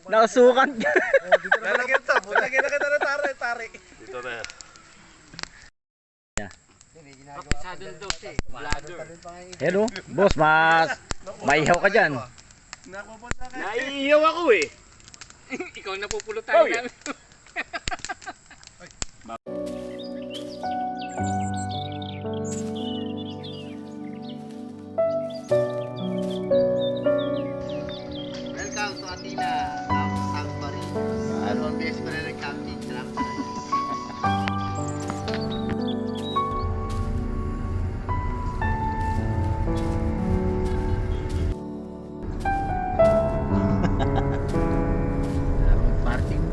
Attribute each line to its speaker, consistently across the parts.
Speaker 1: Nakasukan ka.
Speaker 2: Lalagyan to. Lagyan na kita ng tari. Dito na.
Speaker 3: Saddle daw siya eh. Bladder.
Speaker 1: Hello, boss, maihaw ka dyan.
Speaker 3: Naiiyaw ako eh. Ikaw napupulutan namin.
Speaker 4: Welcome to Athena, South Paris. Dalawang beses ko na nag-camping. Salamat sa
Speaker 1: Parking.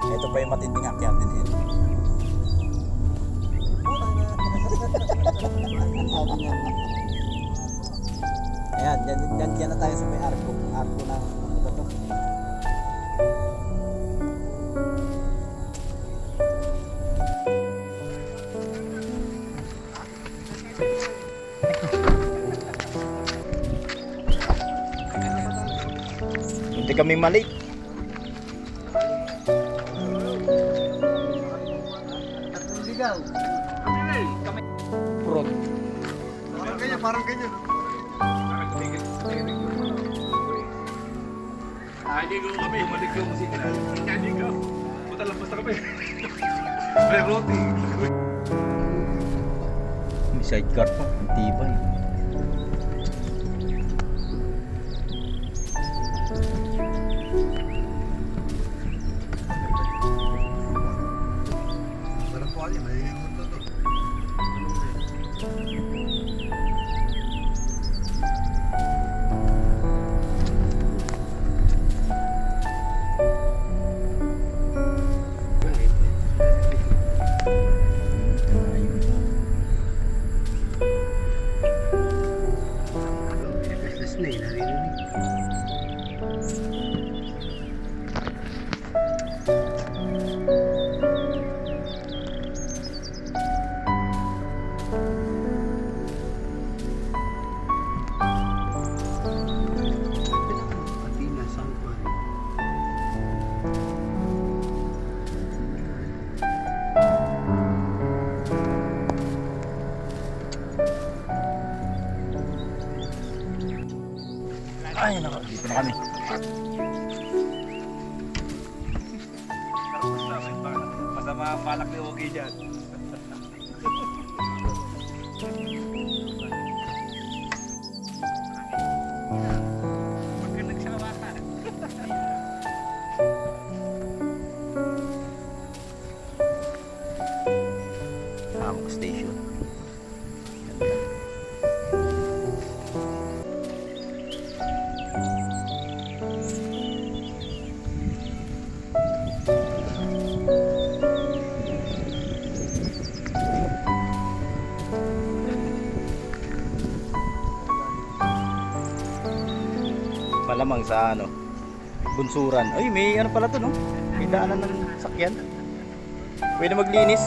Speaker 1: Ito pa yung matinding akyatin eh. Ayan, dyan na tayo sa may arko. Arko ng ano ba to? Hindi kami malik.
Speaker 4: ligaw.
Speaker 1: Prod.
Speaker 2: Parang ganyan.
Speaker 3: Hindi ko kami.
Speaker 2: Bumalik yung musika na. Hindi ko. Puta lampas na kami. May roti.
Speaker 1: May sidecar pa. Ang tibay.
Speaker 2: Walang po alin. May mundo to.
Speaker 4: Business na eh, narinig. Athena, South Paris.
Speaker 1: Ay, nako. Dito na kami.
Speaker 2: Masama malak ni Ogie dyan.
Speaker 3: Pagka nagsawa ka.
Speaker 1: Hamok Station. Malamang sa ano, bunsuran. Ay, may ano pala to, no? May daanan ng sakyan. Pwede maglinis.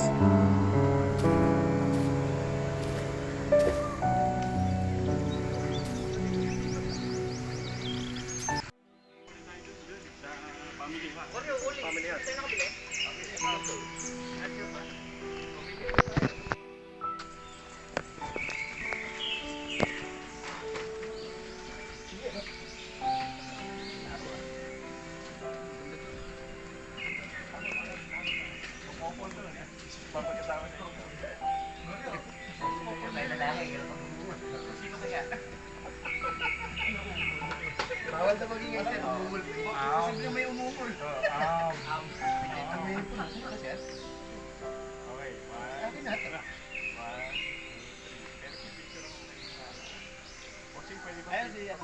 Speaker 4: Bawal na maging ganyan. Umumul. Posible may umumul. Ayan siya.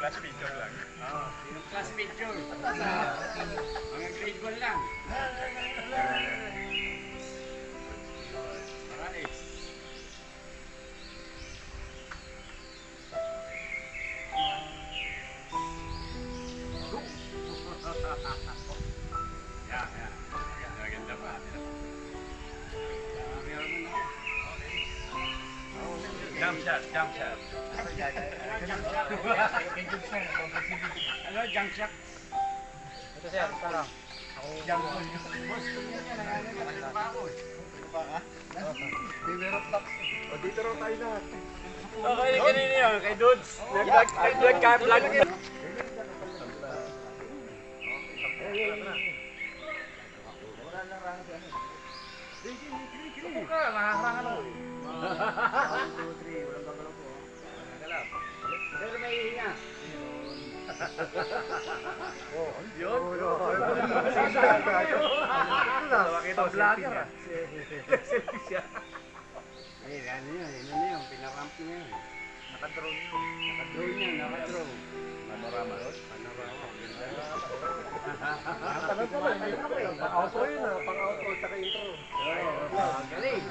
Speaker 2: Class picture lang.
Speaker 3: Yung class picture. Mga grade 1 lang. Marami.
Speaker 2: Yeah. Maganda. Jump shot, jump shot.
Speaker 3: Ano, junk shot?
Speaker 1: Ito sir, parang.
Speaker 2: O, dito raw tayo lahat.
Speaker 3: Okay, kanina yun, kay Dudes. Nag-vlog. Suko ka, makaharangan ako. Pero may hihinga.
Speaker 2: Yun.
Speaker 3: Makita ko vlogger ah. Selfie siya. Ay, ano yun, pinaramp niya yun.
Speaker 2: Naka-drone yun.
Speaker 3: Naka-drone yan, naka-drone.
Speaker 2: Panorama.
Speaker 4: Pang-outro yun ah, pang-outro tsaka intro.
Speaker 3: Galing.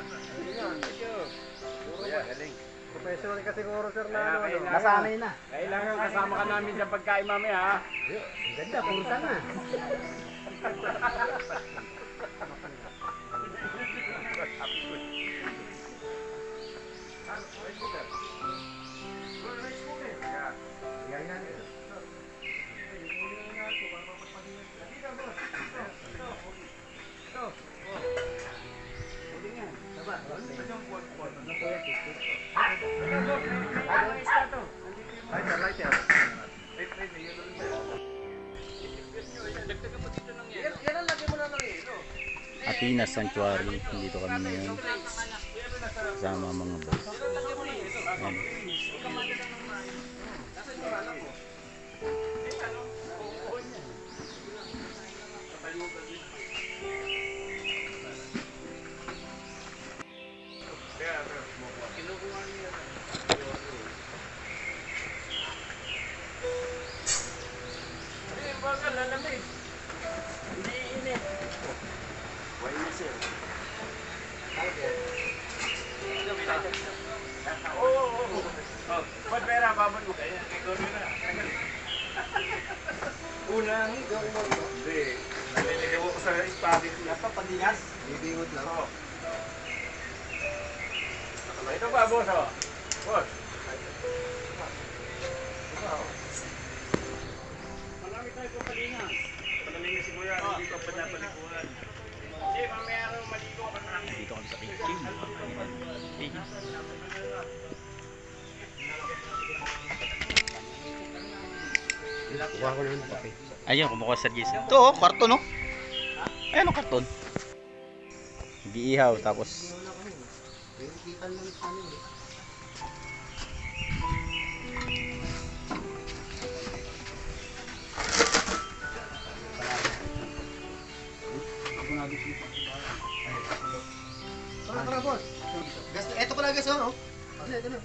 Speaker 2: Galing.
Speaker 4: Professional ka siguro sir na
Speaker 3: Kaya
Speaker 4: ano.
Speaker 3: kailangan-
Speaker 1: Nasanay na.
Speaker 3: Kailangan kasama ka namin sa pagkain mamaya ha.
Speaker 4: Ang ganda, purusa na.
Speaker 1: Athena Sanctuary. Dito kami ngayon. Kasama ang mga boss. Ayan.
Speaker 3: Ba't pera, babad mo?
Speaker 2: Unang, hindi. Naliligaw ko sa ispagit niya.
Speaker 4: Bibingot lang.
Speaker 3: Ito ba, boss? Oh. Boss. Marami tayo po palina.
Speaker 2: Pagaling si Kuya, hindi ko pa napalikuran.
Speaker 3: Hindi, mamaya rin maligo ka na.
Speaker 1: Dito kami sa kitchen.
Speaker 4: Kuha ko lang kape.
Speaker 1: Ayun, kumukuha sa Jason. Ito oh, karton oh. Ayun oh, karton. Nag-iihaw tapos
Speaker 4: Kita mo sa ano eh. Tara, boss. Gas, eto pala gas, oh. Ano, ito na.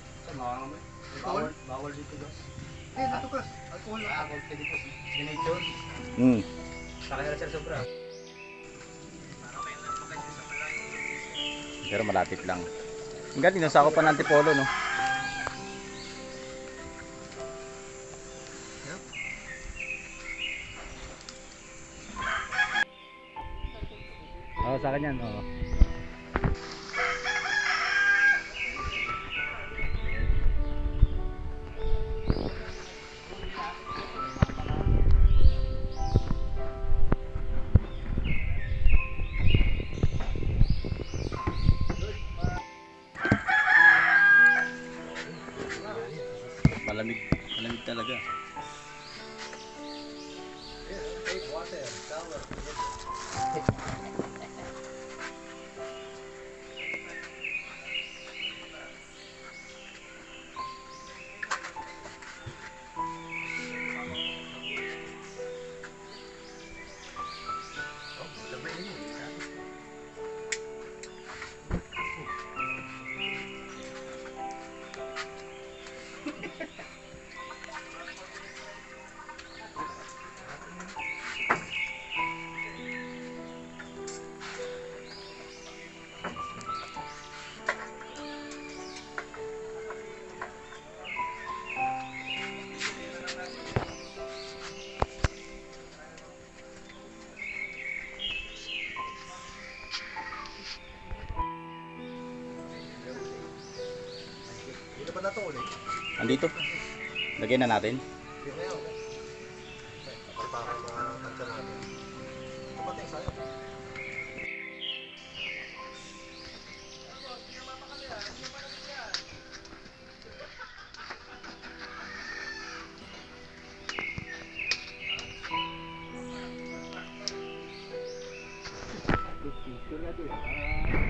Speaker 4: Bawal? Bawal dito gas. Eh, dito gas. Alcohol na. Alcohol ka dito. Ginayon.
Speaker 1: Sa kanila sir sobra. Pero malapit lang. Ang galing, nasa ako pa ng Antipolo, no? Oo, sa akin yan, oo. Malamig, malamig talaga.
Speaker 4: Take water, shower. na to ulit.
Speaker 1: Andito. Lagyan na natin.
Speaker 4: Yung ngayon. Para makakansya natin. Tumating sa'yo.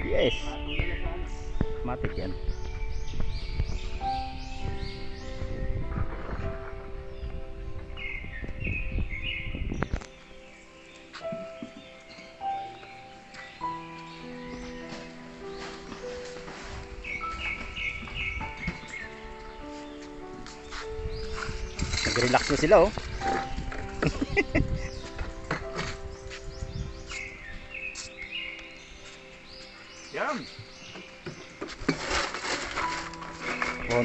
Speaker 1: Yes. Matik yan. Nag-relax na sila oh.
Speaker 2: Yan.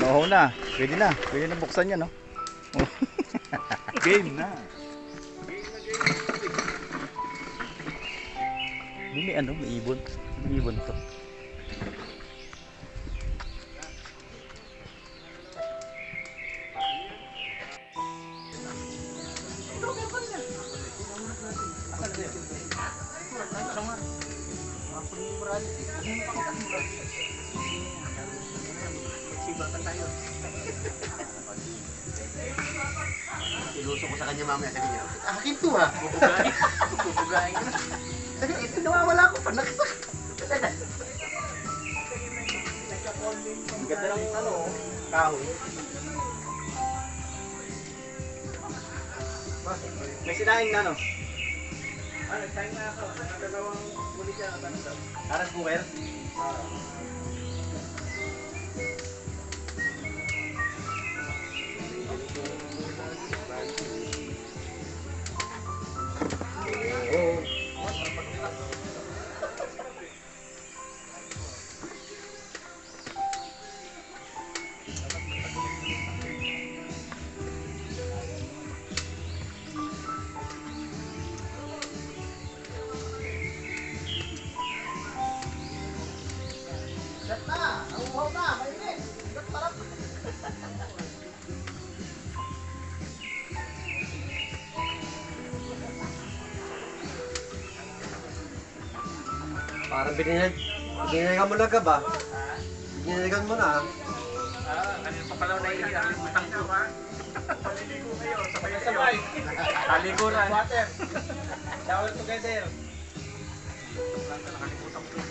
Speaker 1: Oh na. Pwede na. Pwede na buksan yan, no?
Speaker 2: Game na.
Speaker 1: Hindi may ano, may ibon. May ibon to.
Speaker 4: Iluso ko sa kanya mamaya. Sabi niya, akin to ha.
Speaker 3: Bubugain ka na.
Speaker 4: Sabi, ito nawawala ko pa. Nakasak.
Speaker 1: Ang ganda ng ano, kahoy. May sinaing na, no?
Speaker 3: Ano, time na ako. Nagdadawang muli siya.
Speaker 1: Aras buker?
Speaker 4: Set na. Nauuhaw na. Mainit. Sarap. Parang biniligan mo na ka ba? Biniligan mo na.
Speaker 2: Kanina pa pala na iiyak yung utang ko. Paliligo kayo, sabay-sabay. Taliguran.
Speaker 3: Water. Shower together.
Speaker 2: Nakalimutan ko yung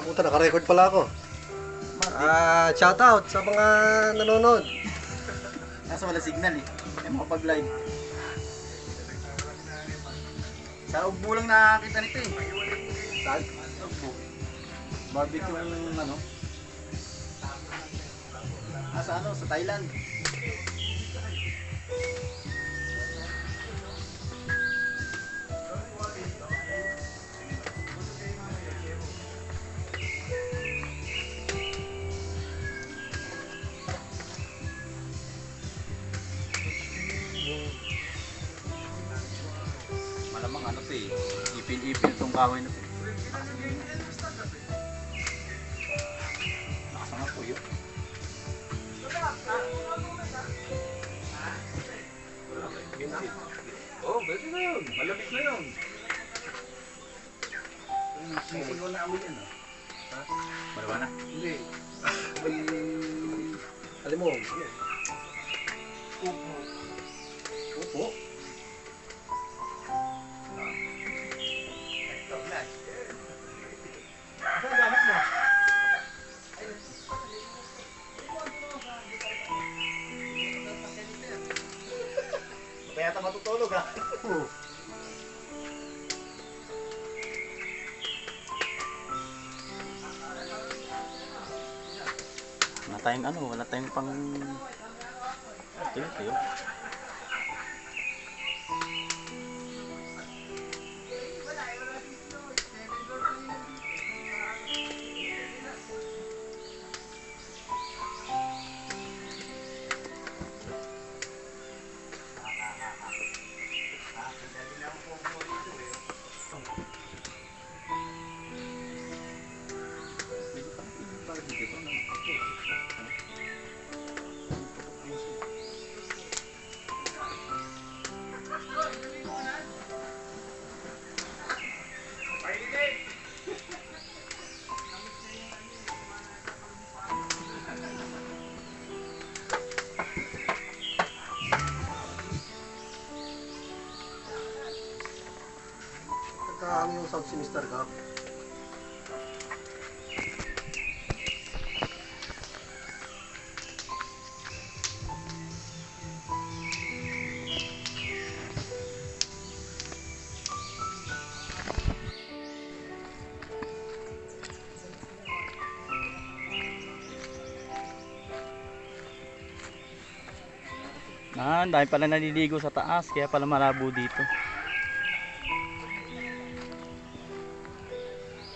Speaker 4: Puta, naka-record pala ako. Shout out sa mga nanonood.
Speaker 1: Nasa wala signal eh. Ay makapag-live. Sa Ugbo lang nakakita nito eh. Saan? Ugbo. Barbecue yung ano. Sa ano? Sa Thailand. Malamang ano to eh. Ipil-ipil tong kahoy na to. Nakasanga po yun.
Speaker 2: Oh, pwede na yun. Malamig na yun.
Speaker 3: Sisigaw na amoy yan.
Speaker 1: Malawa na.
Speaker 3: Hindi.
Speaker 4: Alam mo.
Speaker 3: Upo.
Speaker 4: Saan gamit mo?
Speaker 1: Kaya ata matutulog ha. Wala tayong ano, wala tayong pang... Tiyo.
Speaker 4: Si Mr. Gap.
Speaker 1: Dahil pala naliligo sa taas, kaya pala malabo dito.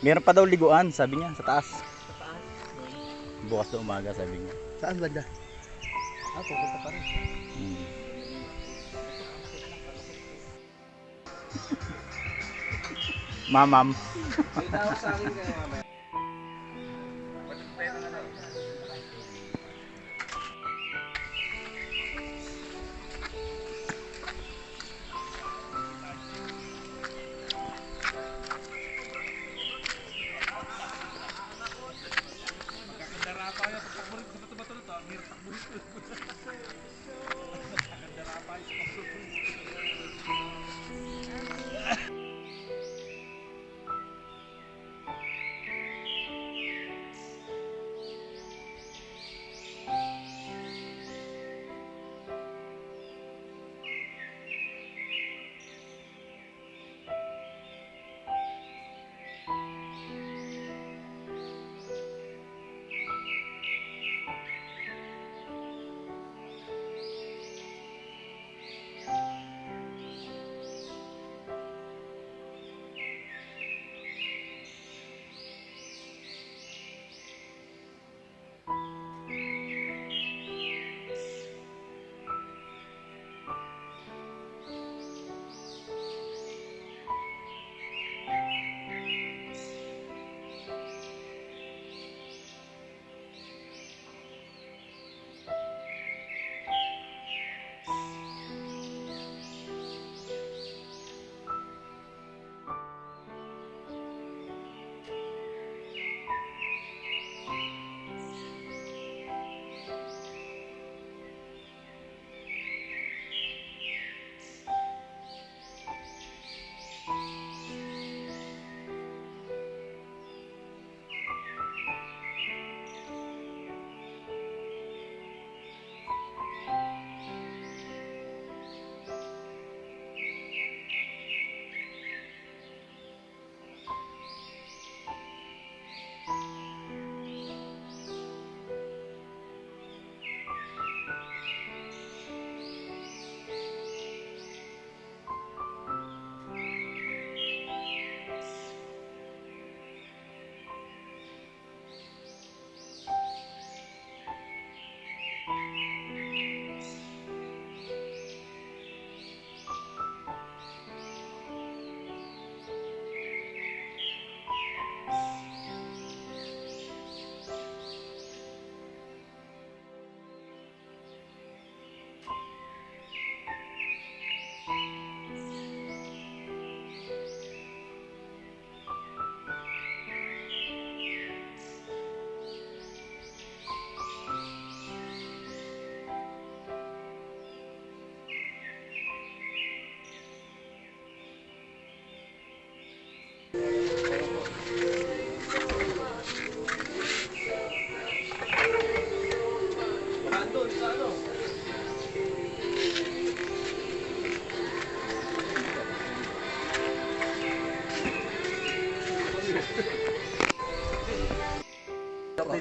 Speaker 1: Meron pa daw liguan, sabi niya, sa taas. Bukas na umaga, sabi niya.
Speaker 4: Saan banda? Pupunta pa rin.
Speaker 1: Mamam.
Speaker 2: May tawag sa akin kaya mamaya.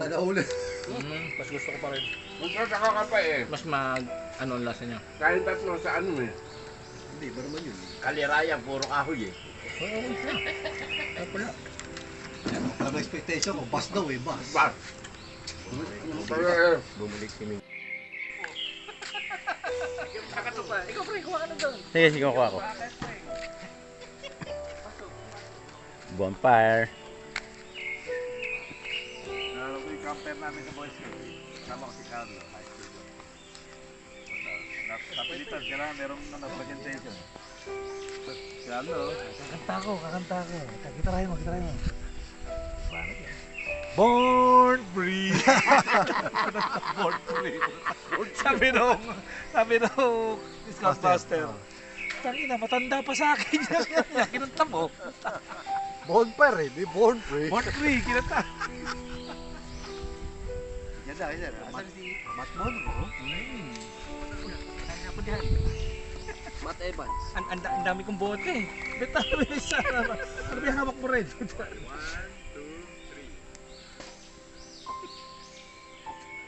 Speaker 4: Nakahuli.
Speaker 2: Mas gusto ko pa rin.
Speaker 3: Mas nakakapa eh.
Speaker 2: Mas ano ang lasa niya.
Speaker 3: Kain tatlo sa ano eh.
Speaker 4: Hindi, ba naman yun?
Speaker 3: Kalirayan, puro kahoy eh.
Speaker 4: Parang expectation ko, bus daw eh, bus.
Speaker 3: Bas.
Speaker 2: Bumalik si Ming. Ikaw pre, kuha ka na doon.
Speaker 1: Sige, sige, kuha ko. Bonfire.
Speaker 3: Camper namin sa boys ko. Kasama ko si Carlo, high school ko. Napilitan, kailangan merong presentation. Si Carlo.
Speaker 4: Kakanta ko. Kitarahin mo.
Speaker 3: Born free! Born free! Sabi nung Scoutmaster. Tangina, matanda pa sa akin. Kinanta mo.
Speaker 4: Bonfire eh, di born free.
Speaker 2: Born free, kinata.
Speaker 4: Yan na, yan. Asan si Matt Monroe? Matt Evans.
Speaker 2: Ang dami kong bote. Beta, isa. Ano ba yung hawak mo rin? 1, 2, 3.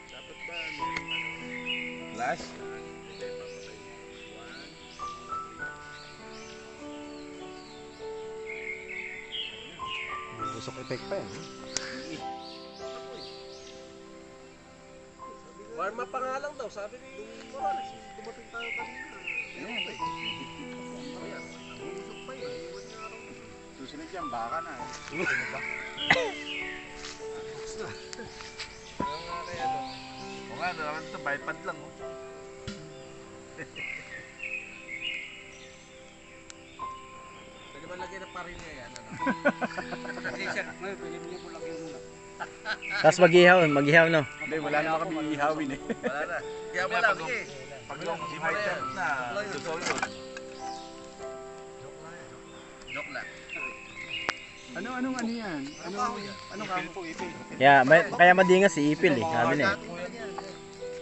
Speaker 2: Dapat ba? Flash?
Speaker 4: Usok effect pa yan.
Speaker 3: Warm up pa nga lang daw, sabi ni Morales. Dumating tayo kanina.
Speaker 4: Susunod yan, baka na.
Speaker 2: O nga, naman ito, bipod lang. Oh.
Speaker 3: Pwede ba lagyan ng parin niya yan? Ano? Kasi siya, may pili mo lang yung muna.
Speaker 1: Tapos mag-ihaw no.
Speaker 2: Hindi, wala naman kami ihawin eh.
Speaker 3: Wala na. Kaya mo lang eh.
Speaker 2: Pag yung item na, totoo yun.
Speaker 3: Joke lang.
Speaker 4: Anong ano yan? Anong
Speaker 2: Ipil po, ipil.
Speaker 1: Kaya madingas si Ipil eh, sabi niya.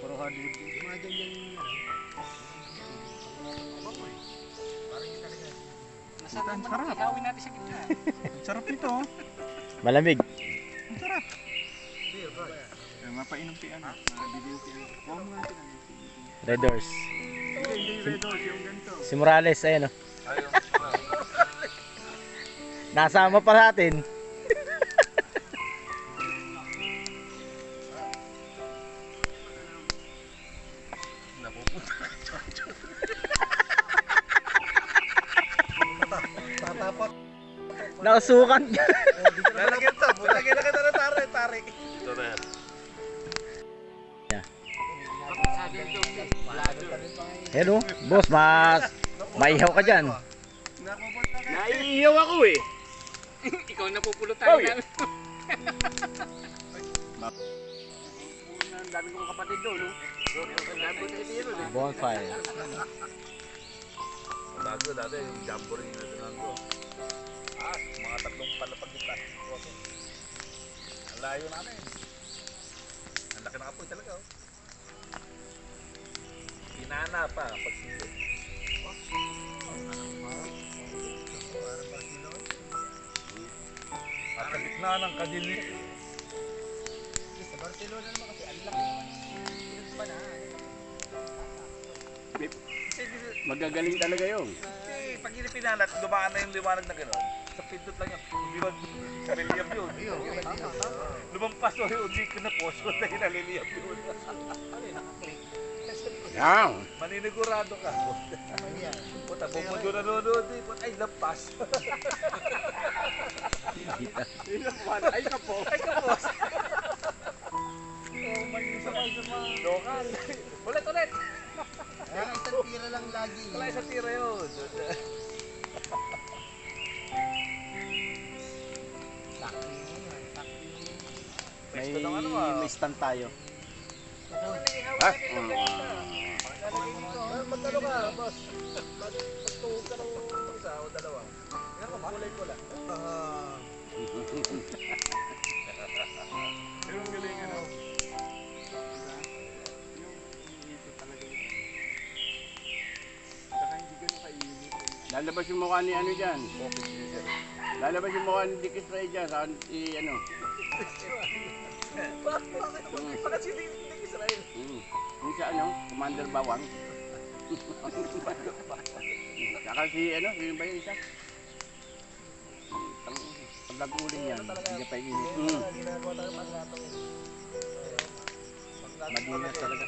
Speaker 4: Puro hardwood. Mga ganyan
Speaker 3: Nasaan naman ihawin natin sa gitna.
Speaker 2: Sarap nito. Oh.
Speaker 1: Malamig.
Speaker 2: Ang sarap. Mapainom si ano. Huwag mo natin ano.
Speaker 1: Red Doors.
Speaker 2: Hindi, red doors, yung ganito.
Speaker 1: Si Morales, ayan oh.
Speaker 2: Ayun.
Speaker 1: Nasama pa sa atin.
Speaker 2: Napupunta.
Speaker 4: tatapak.
Speaker 1: Nakasukan.
Speaker 3: Lalagyan to. Lalagyan na kita ng tari.
Speaker 2: Ito na yan.
Speaker 1: Ayan oh, boss, maihaw ka dyan.
Speaker 3: Naiiyaw ako eh. Ikaw napupulutan namin. Ang dami kong kapatid doon, no? Ang dami kong titiro, no?
Speaker 1: Bonfire.
Speaker 2: Bago dati yung jamboree na tinan ko. Mga tatlong palapag kita. Ang layo namin. Ang laki na kapoy talaga. Oh. Inana pa pag sili. At sa gitna ng kadili.
Speaker 4: Sa Barcelona naman kasi ang laki naman. Pa na.
Speaker 3: Magagaling talaga yun.
Speaker 2: Eh, pag inipinalat, dumaan na yung liwanag na gano'n. Sa pindot lang yan. Liwag naliliyab yun. Lumampas o yun, hindi ko na post ko na naliliyab yun.
Speaker 3: Yan.
Speaker 2: Maninigurado ka. Puta, bumundo na nanonood eh. Ay, lampas.
Speaker 3: Ay, kapo.
Speaker 2: Ay, kapos. Oh, mali sa lokal. Ulit.
Speaker 4: Kaya isang tira lang lagi.
Speaker 2: Wala isang tira yun.
Speaker 1: May stand tayo.
Speaker 3: Ha?
Speaker 2: Magkano ka, boss? Magtuhog ka ng isa o dalawa. Yan ka, kulay ko lang. Yung galing ano.
Speaker 3: Lalabas yung mukha ni ano dyan. Lalabas yung mukha ni Dick Stray dyan. Sa si ano.
Speaker 2: Bakit si Dick Israel?
Speaker 3: Yung sa ano, Commander Bawang. Saka si ano, sino ba yung isa? Paglag-uling yan. Hindi pa init.
Speaker 1: Madinas talaga.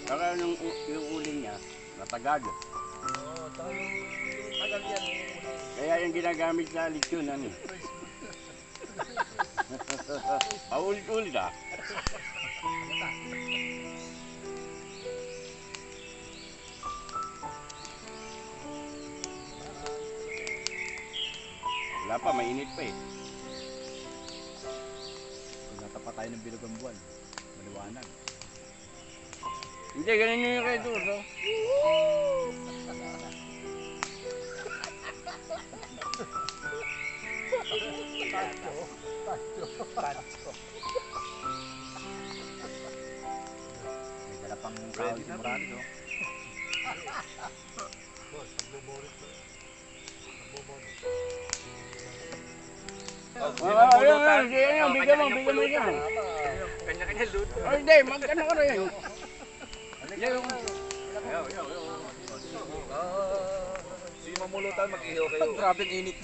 Speaker 3: Saka yung uling niya, natagag.
Speaker 2: Tagal yan.
Speaker 3: Kaya yung ginagamit sa lechon, ano. Paulit-ulit ah. Wala pa, mainit pa eh.
Speaker 1: Pag natapat tayo ng bilog ang buwan, maliwanag.
Speaker 3: Hindi, ganun yung kay Durso.
Speaker 1: May dala pang kahoy si Morales, oh.
Speaker 3: Bigyan mo yan.
Speaker 2: Kanya-kanya luto.
Speaker 3: Ay, hindi, magkano ka rin.
Speaker 2: Si mamulutan, mag-ihaw kayo.
Speaker 1: Grabe ang init.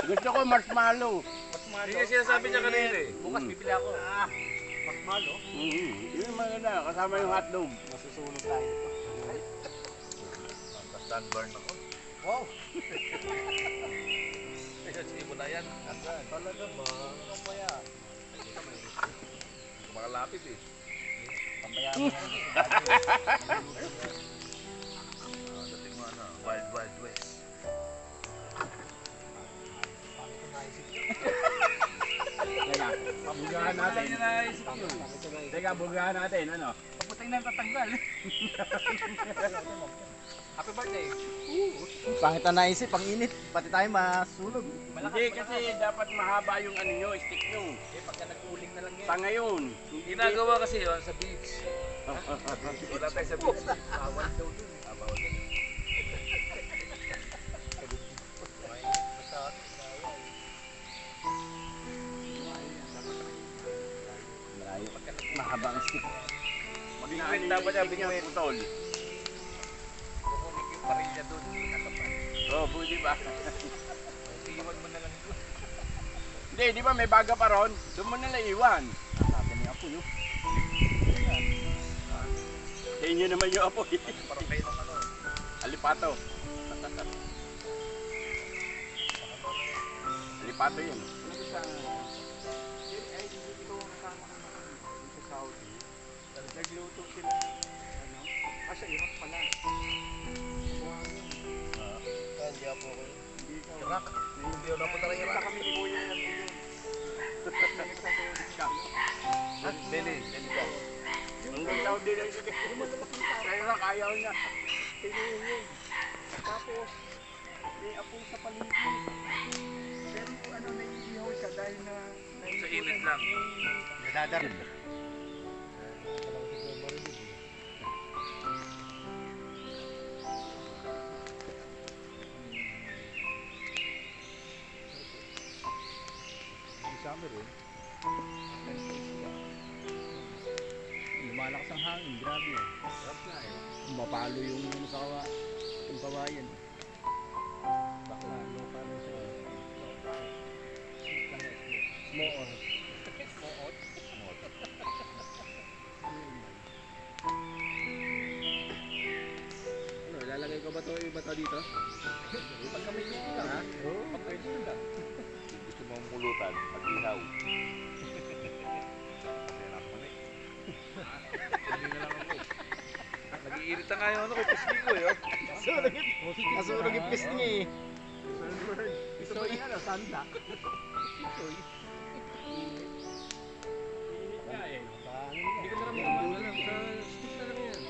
Speaker 3: Gusto ko marshmallow.
Speaker 2: Hindi nga sinasabi niya kanina eh. Bukas bibili ako.
Speaker 3: Yun maganda, kasama yung hotdog.
Speaker 1: Masusunog tayo.
Speaker 2: Sunburn ako.
Speaker 4: Wow!
Speaker 2: Ayun, sino na yan?
Speaker 4: Talaga ba? Ano pa yan?
Speaker 2: Makalapit eh.
Speaker 1: Pambayaan mo.
Speaker 2: Dating mo ano, Wild Wild West.
Speaker 3: Teka, bugahan natin. Teka, bugahan natin, ano?
Speaker 2: Pagputay na yung tatanggal. Happy birthday.
Speaker 1: Pangit na naisip, ang init. Pati tayo masunog.
Speaker 3: Hindi kasi dapat mahaba yung ano nyo, stick nyo.
Speaker 2: Eh, pagka nag-uling na lang yan.
Speaker 3: Sa ngayon.
Speaker 2: Ginagawa kasi yun sa beach. Wala tayo sa beach. Bawal daw dun. Bawal daw.
Speaker 1: Malayo. Mahaba ang stick.
Speaker 2: Binuwit dapat niya, binuwit.
Speaker 3: Putol.
Speaker 2: Kukunik yung parilya dun. Nakapal.
Speaker 3: Oh, pwede ba?
Speaker 2: Iwan mo na lang dun.
Speaker 3: Hindi, di ba may baga pa ron? Doon mo nila iwan.
Speaker 1: Sabi ni Apo yun.
Speaker 3: Sa inyo naman yung apo.
Speaker 2: Parang kayo ng ano.
Speaker 3: Alipato. Alipato yun. Nagluto sila. Ano? Sa Iraq pala.
Speaker 4: Hindi ako ko.
Speaker 2: Iraq. Hindi ako napunta ng Iraq.
Speaker 3: Kami ni Kuya yan.
Speaker 2: Deli. Deli ka.
Speaker 3: Ang tawag din ang sige. Sa Iraq ayaw niya. Tinuhin. Tapos, may apo sa paligid. Pero ano, naiihaw siya dahil na...
Speaker 2: Sa init lang.
Speaker 1: Nadadar. Summer eh. Lumalakas ang hangin, grabe eh. Mapalo yung yung kawayan. Bakla, local siya. Moot. Ano, ilalagay ko ba ito yung bato dito? Pag kami dito lang ha? Oo. Pag kami dito lang.
Speaker 2: Gusto mo mulutan. Mag-ihaw. Nag-iirita nga yung ano ko. Pisngi ko eh.
Speaker 1: Nasunog yung pis niya eh.
Speaker 3: Ito ba yung ano, sanda?
Speaker 2: Hindi ko naramdaman. Wala lang. Sa stick na lang yan.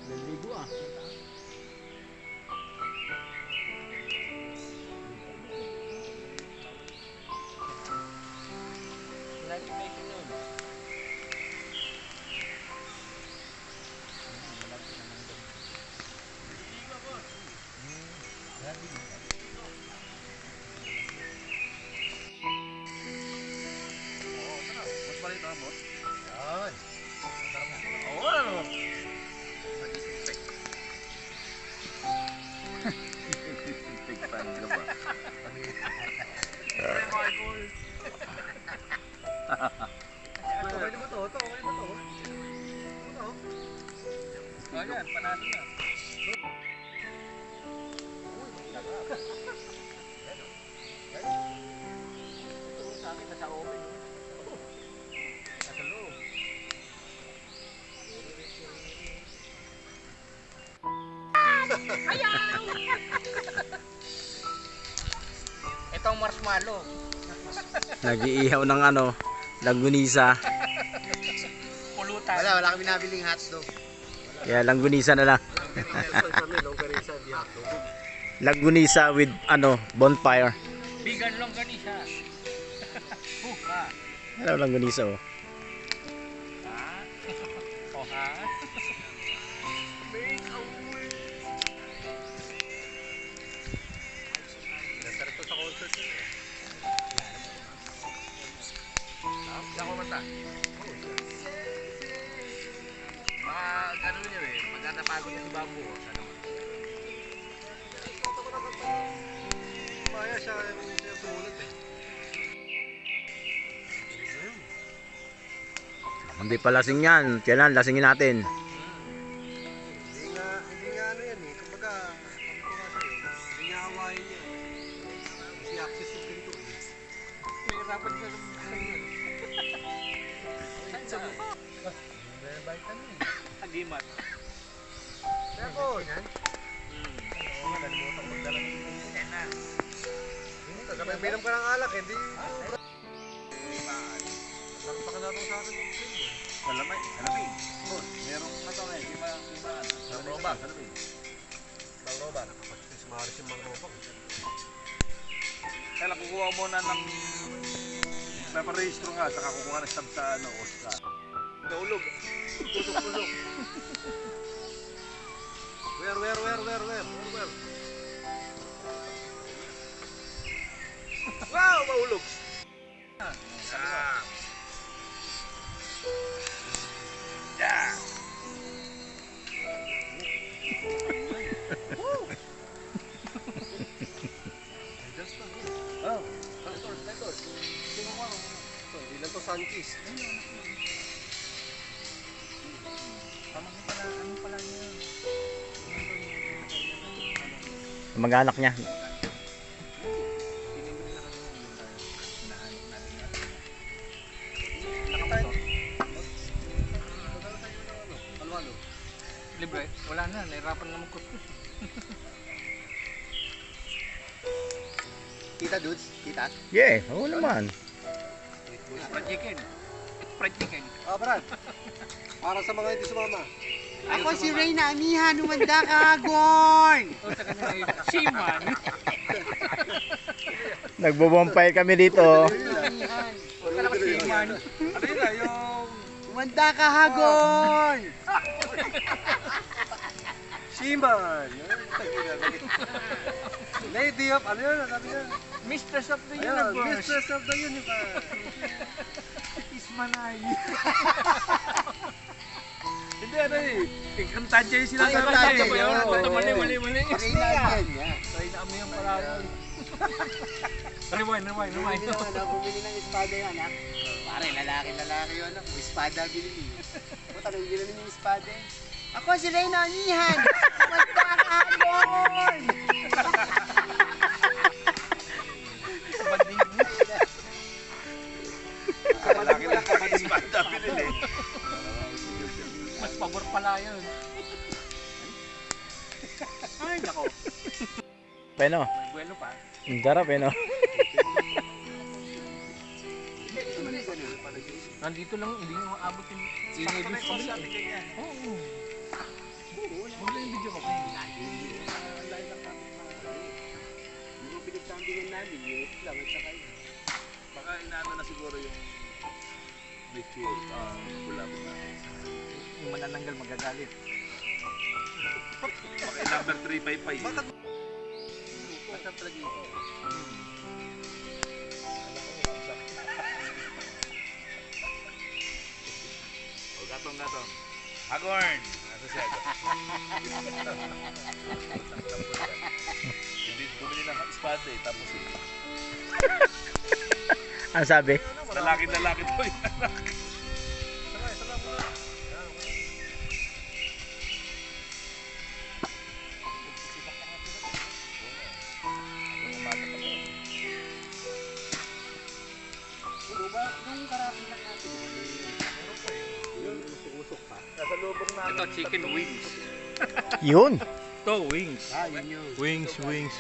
Speaker 1: Laligo ah.
Speaker 2: Mas palito ang boss.
Speaker 4: Yan.
Speaker 2: Oo, ano? Big fan ka ba? Pre, Michael.
Speaker 4: Okay na ba to? Okay na ba to?
Speaker 2: Ayan, panalo na.
Speaker 4: Ito sa akin, nasa oven. Nasa loob.
Speaker 2: Itong marshmallow.
Speaker 1: Nag-iihaw ng ano, lagunisa.
Speaker 2: Pulutan. longganisa.
Speaker 4: Wala kami nabiling hotdog.
Speaker 1: Kaya langgunisa na lang.
Speaker 4: Kami, longganisa, di hotdog.
Speaker 1: Langgunisa with bonfire.
Speaker 2: Bigan longganisa. Ha?
Speaker 1: Ano langgunisa oh.
Speaker 2: Ha? Oh, ha?
Speaker 4: Nasarap to sa concert yun eh.
Speaker 2: Ako mata. Ano niya eh, pagka napagod na si Bambo, sana mo.
Speaker 4: Maya siya tumulad eh.
Speaker 1: Hindi pa lasing yan. Kailan lasingin natin.
Speaker 4: Hindi nga ano yan eh. Kumbaga, sabi ko nga sa'yo, hindi niya hawain niya eh. Kasi access yung pinto eh.
Speaker 2: Nahirapan ka ng sa mukha. Agimat.
Speaker 4: Ako, yan.
Speaker 2: Oo nga, nalimutan magdala ng yan na.
Speaker 4: Kapag ka ng alak, hindi. Nakita ka na ito sa akin ng film eh.
Speaker 2: Salamay, salamay. Merong katawin, lima. Bang roba, salamay.
Speaker 4: Bang roba, nakapagsin sumaris yung bang roba.
Speaker 2: Kaya kukuha mo na ng paparehistro nga, saka kukuha ng stab sa Oscar. Naulog. Tusok-tusok. Where? Wow, maulog. Yeah. Oh, Mentor.
Speaker 4: Hindi lang to Sanchez.
Speaker 1: Mag-anak niya.
Speaker 2: Libre, wala na, nahirapan na magkuskus.
Speaker 4: Kita dudes, kita.
Speaker 1: Yeah, oo naman.
Speaker 2: Fried chicken. Fried chicken.
Speaker 4: Ah, Brad. Para sa mga hindi sumama.
Speaker 3: Ako si Reyna Anihan, umanda ka, Gorn!
Speaker 2: O sa kanila yung Seaman.
Speaker 1: Nagbo-bonfire kami dito.
Speaker 3: Anihan.
Speaker 2: Kala ko Seaman. Ano yun na, yung...
Speaker 3: Umanda ka, Hagon!
Speaker 4: Shiman! Lady of, ano yun? Sabi yun?
Speaker 2: Mistress of the
Speaker 4: Ayun,
Speaker 2: Universe.
Speaker 4: Mistress of the Universe.
Speaker 2: Ismanay. Hindi ano eh. Encantadia yung sila.
Speaker 4: Encantadia
Speaker 2: Encantadia
Speaker 4: yun.
Speaker 2: yun. Mali.
Speaker 4: Reyna Anihan niya.
Speaker 2: Reyna Ami yung parado. Rewind.
Speaker 3: Bumili ng espada yan, ha? Pare, lalaki yun, ha? Espada binili. Puta, nang binili yung espada eh. Ako si Reyna Anihan! Umanda ka, Gorn!
Speaker 2: Malaki lang kapag espada binili. Mas pabor pala yun. Ay, nako.
Speaker 1: Peno.
Speaker 2: May buwelo pa.
Speaker 1: Ang sarap no.
Speaker 2: Nandito lang, hindi nyo maabot yung sinibis ko nila. Oo. Wala yung video ko.
Speaker 3: Yung pinagtambingan namin, yung lang at saka yun.
Speaker 2: Baka inaano na siguro yung video. Bulabot na. Yung manananggal magagalit. Baka yung number 355. Bakit? Masarap talaga ito. O, gatong. Hagorn! Nasa siya. Hindi, bumili ng espada eh. Tapos
Speaker 1: Ano sabi?
Speaker 2: lalaki to yung anak.
Speaker 3: Nung karapin lang natin,
Speaker 2: Nasa lubong namin. Ito, chicken wings.
Speaker 1: Yun.
Speaker 2: Ito, wings.
Speaker 3: yun yun.
Speaker 2: Wings.
Speaker 3: Wings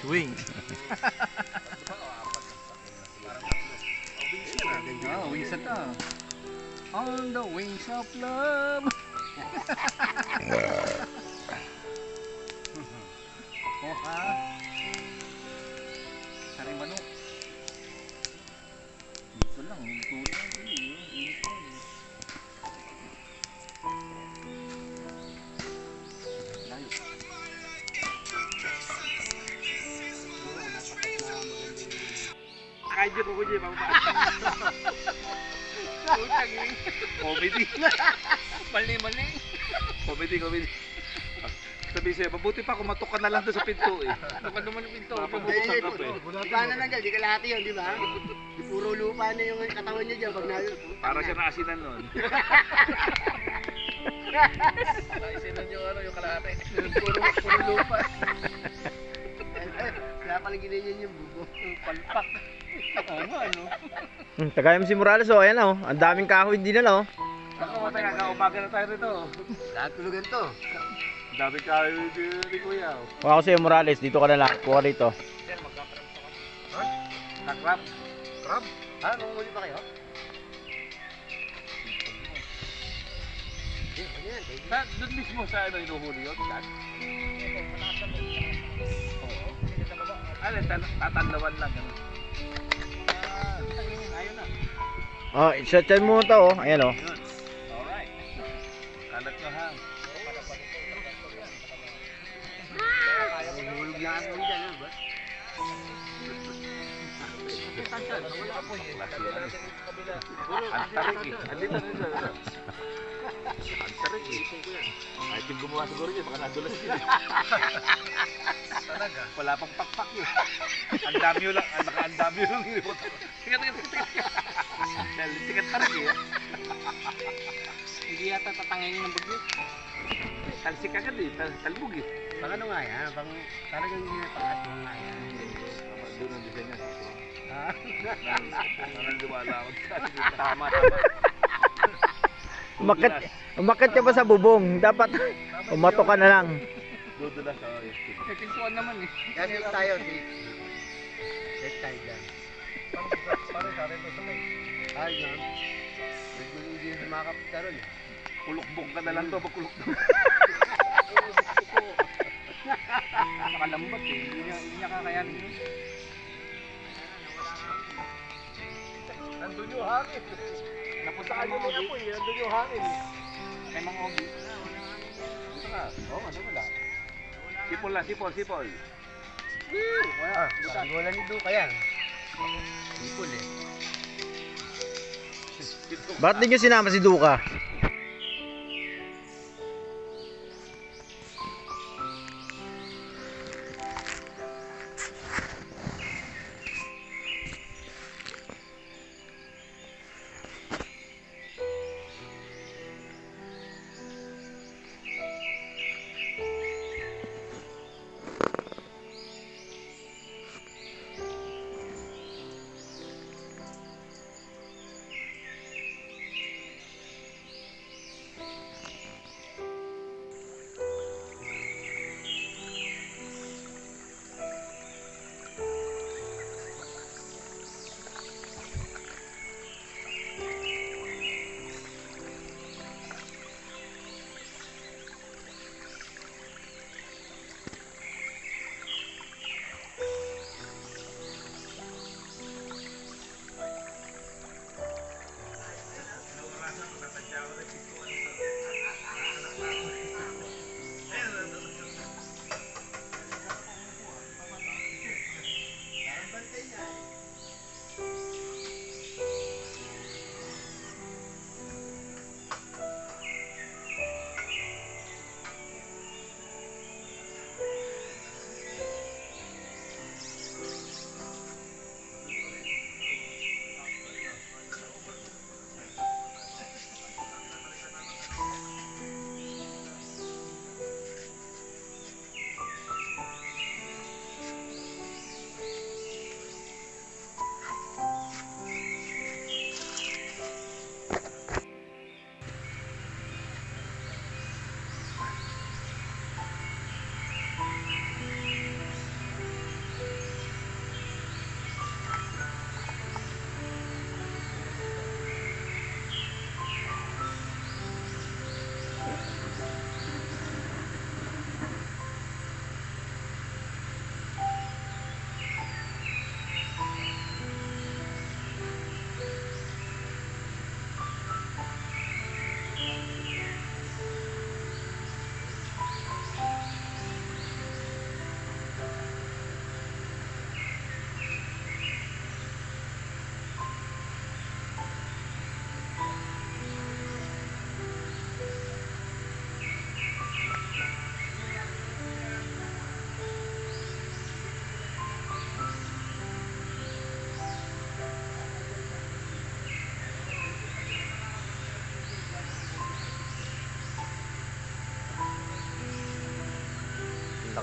Speaker 3: ito. On the wings of love. Oh ha? Sari manok. Dito lang, dito lang. Init lang. Layo.
Speaker 2: Kayo ko niya, Comedy.
Speaker 3: Mali.
Speaker 2: Comedy. Sabi siya, mabuti pa kumatok ka na lang doon sa pinto eh.
Speaker 3: Baka naman yung pinto.
Speaker 2: Mapabuksan ka pa eh.
Speaker 4: Paano lang dyan, di kalahati yun, di ba? Di puro lupa na yung katawan niya dyan, pag nalo.
Speaker 2: Para siya naasinan nun.
Speaker 3: Naisinan yung ano, yung kalahati. Puro lupa.
Speaker 4: Kaya pala ginanyan yung bubo.
Speaker 3: Palpak. Ano?
Speaker 1: Tagay mo si Morales oh, ayan oh. Ang daming kahoy din na oh.
Speaker 2: Ako, umaga na tayo rito.
Speaker 4: Lahat tulugan to.
Speaker 2: Ang dami kayo ni Kuya.
Speaker 1: Kuha ko sa'yo Morales, dito ka na lang. Kuha rito.
Speaker 2: Nakrab. Crab?
Speaker 4: Ha? Mamuli ba kayo? Ano yan?
Speaker 2: Doon mismo sa ano inuhuli yun? Saan? Oo. Ano, tatanlawan lang. Ano?
Speaker 3: Ayun na.
Speaker 1: Oh, i-chat mo to oh. Ayan oh.
Speaker 2: Alright. Kalat nyo ha.
Speaker 4: Hulog na ako dyan, ano ba?
Speaker 2: Ang tarik eh. Andito na siya. Ang tarik eh. Kahit yung gumawa siguro yun, baka nadulas yun. Talaga? Wala pang pakpak yun. Ang dami yun lang. Ang dami yun lang yun. Tingnan. Tikat tarik eh.
Speaker 3: Hindi yata tatangin ng bagyo.
Speaker 2: Talsik agad eh. Talbog eh.
Speaker 4: Pang ano nga yan? Pang talagang pang-aswang nga yan.
Speaker 2: Doon ang design niya.
Speaker 4: Ah.
Speaker 2: Parang lumala ako. Tama.
Speaker 1: Umakit ka pa sa bubong. Dapat umato ka na lang.
Speaker 2: Dudulas ako.
Speaker 3: May pintuan naman eh.
Speaker 4: Kasi tayo, set tayo dyan. Ay, yan. Medyo hindi sa mga kapitaron eh.
Speaker 2: Kulukbong ka na lang to. Kulukbong.
Speaker 3: Nakalambat eh. Hindi niya kakayanin yun.
Speaker 2: Nandun yung hangin. Napuntaan yung mga po eh. Nandun yung hangin.
Speaker 3: May mga ogi.
Speaker 2: Ito ka. Oo, ano wala. Sipol.
Speaker 4: Wala. Wala ni Duka yan. Sipol eh.
Speaker 1: Bakit din nyo sinama si Duka?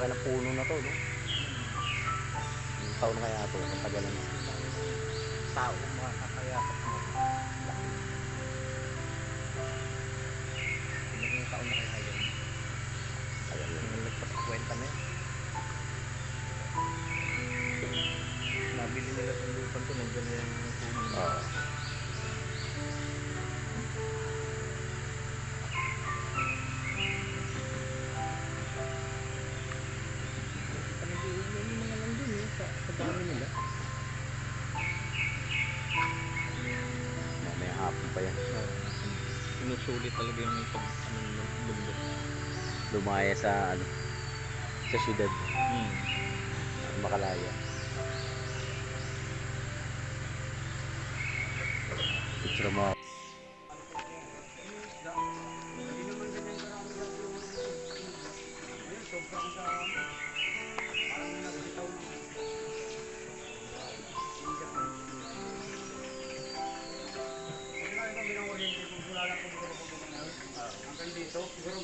Speaker 1: laki ng puno na to, no? Yung taon na kaya ito, matagalan na.
Speaker 3: Tao, makakayakap mo. Ilang taon na kaya yun?
Speaker 1: Tagal na.
Speaker 3: Yung nagpapkwenta na yun. Nabili nila sa lupan to, nandiyan na yung puno.
Speaker 1: Oo.
Speaker 3: Panagiin yung mga nandun eh, sa dami nila.
Speaker 1: Mamaya hapon pa yan.
Speaker 3: Sinusulit talaga yung pag ng bundok.
Speaker 1: Lumaya sa, ano, sa syudad. Makalaya. Picture mo.
Speaker 4: Hanggang dito, siguro